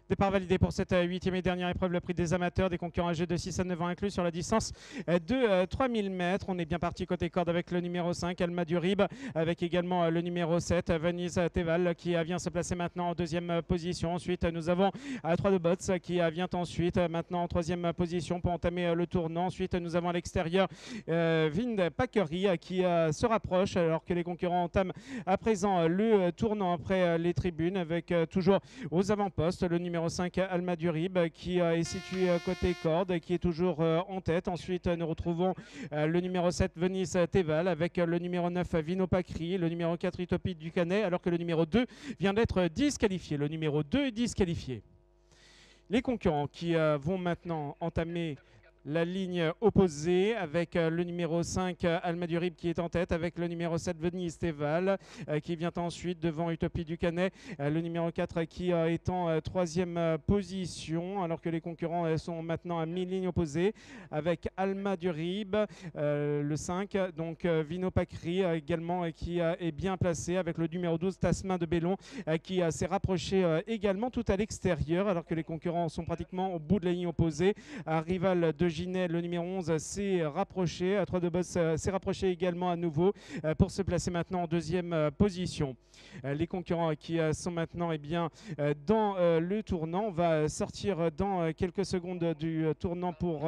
Départ validé pour cette 8e et dernière épreuve, le prix des amateurs, des concurrents âgés de 6 à 9 ans inclus sur la distance de 3000 mètres. On est bien parti côté corde avec le numéro 5, Alma Durib, avec également le numéro 7, Venise Teval, qui vient se placer maintenant en deuxième position. Ensuite, nous avons 3 de Bots qui vient ensuite maintenant en troisième position pour entamer le tournant. Ensuite, nous avons à l'extérieur Vind Packery qui se rapproche alors que les concurrents entament à présent le tournant après les tribunes avec toujours aux avant-postes le numéro 5 Alma Durib qui est situé côté corde, qui est toujours en tête. Ensuite, nous retrouvons le numéro 7 Venise Teval avec le numéro 9 Vino Pacri, le numéro 4 Utopie du Canet, alors que le numéro 2 vient d'être disqualifié. Le numéro 2 est disqualifié. Les concurrents qui vont maintenant entamer la ligne opposée avec le numéro 5 Alma Durib qui est en tête, avec le numéro 7 Venise Teval qui vient ensuite devant Utopie du Canet, le numéro 4 qui est en troisième position, alors que les concurrents sont maintenant à mi-ligne opposée avec Alma Durib, le 5, donc Vino Pacri également qui est bien placé avec le numéro 12 Tasmin de Bellon qui s'est rapproché également tout à l'extérieur, alors que les concurrents sont pratiquement au bout de la ligne opposée. Un rival de Ginet, le numéro 11, s'est rapproché. 3 de Boss s'est rapproché également à nouveau pour se placer maintenant en deuxième position. Les concurrents qui sont maintenant dans le tournant. On va sortir dans quelques secondes du tournant pour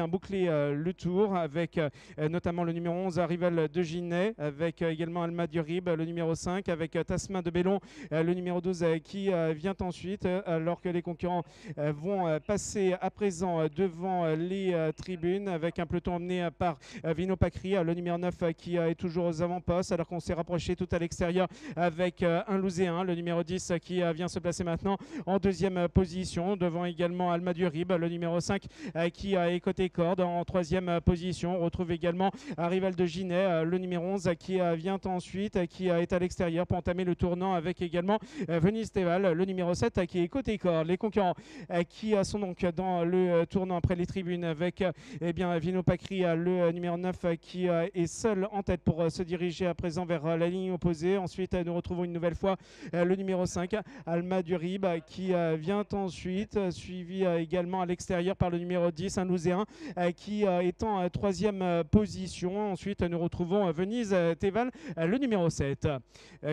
boucler le tour avec notamment le numéro 11, rival de Ginet, avec également Alma Durib, le numéro 5, avec Tasmin de Bellon, le numéro 12 qui vient ensuite, alors que les concurrents vont passer à présent devant les tribunes avec un peloton emmené par Vino Pacri, le numéro 9 qui est toujours aux avant-postes, alors qu'on s'est rapproché tout à l'extérieur avec un Louséen, le numéro 10 qui vient se placer maintenant en deuxième position, devant également Alma Durib, le numéro 5 qui est côté corde en troisième position. On retrouve également un rival de Ginet, le numéro 11 qui vient ensuite, qui est à l'extérieur pour entamer le tournant avec également Venise Teval, le numéro 7 qui est côté corde. Les concurrents qui sont donc dans le tournant après les tribunes avec Vino Pacri, le numéro 9 qui est seul en tête pour se diriger à présent vers la ligne opposée. Ensuite, nous retrouvons une nouvelle fois le numéro 5, Alma Durib, qui vient ensuite, suivi également à l'extérieur par le numéro 10, un Louséen, qui est en troisième position. Ensuite, nous retrouvons Venise Teval, le numéro 7.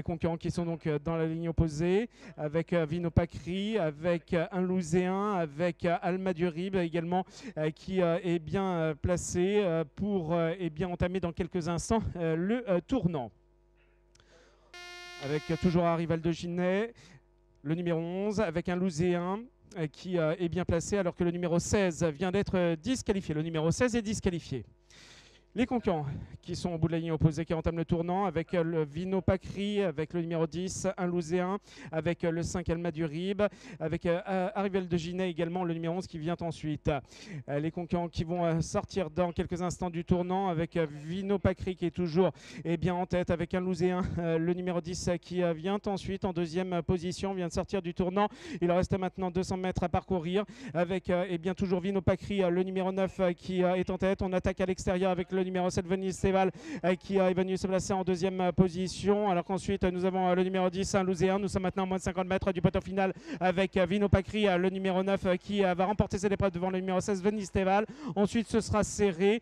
Concurrents qui sont donc dans la ligne opposée avec Vino Pacri, avec un Louséen, avec Alma Durib également qui est bien placé pour entamer dans quelques instants le tournant. Avec toujours un rival de Ginet, le numéro 11, avec un Louséen qui est bien placé, alors que le numéro 16 vient d'être disqualifié. Le numéro 16 est disqualifié. Les concurrents qui sont au bout de la ligne opposée, qui entament le tournant avec le Vino Pacri, avec le numéro 10, un Louséen, avec le 5 Alma Durib, avec Arrival de Ginet également, le numéro 11 qui vient ensuite. Les concurrents qui vont sortir dans quelques instants du tournant avec Vino Pacri qui est toujours en tête, avec un Louséen, le numéro 10 qui vient ensuite en deuxième position, vient de sortir du tournant. Il reste maintenant 200 mètres à parcourir avec toujours Vino Pacri, le numéro 9 qui est en tête. On attaque à l'extérieur avec le numéro 7 Venise Teval qui est venu se placer en deuxième position, alors qu'ensuite nous avons le numéro 10 un Louséen. Nous sommes maintenant à moins de 50 mètres du poteau final avec Vino Pacri, le numéro 9 qui va remporter cette épreuve devant le numéro 16 Venise Teval. Ensuite ce sera serré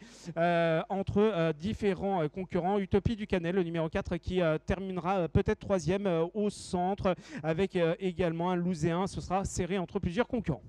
entre différents concurrents. Utopie du Canet, le numéro 4 qui terminera peut-être troisième au centre avec également un Louséen. Ce sera serré entre plusieurs concurrents.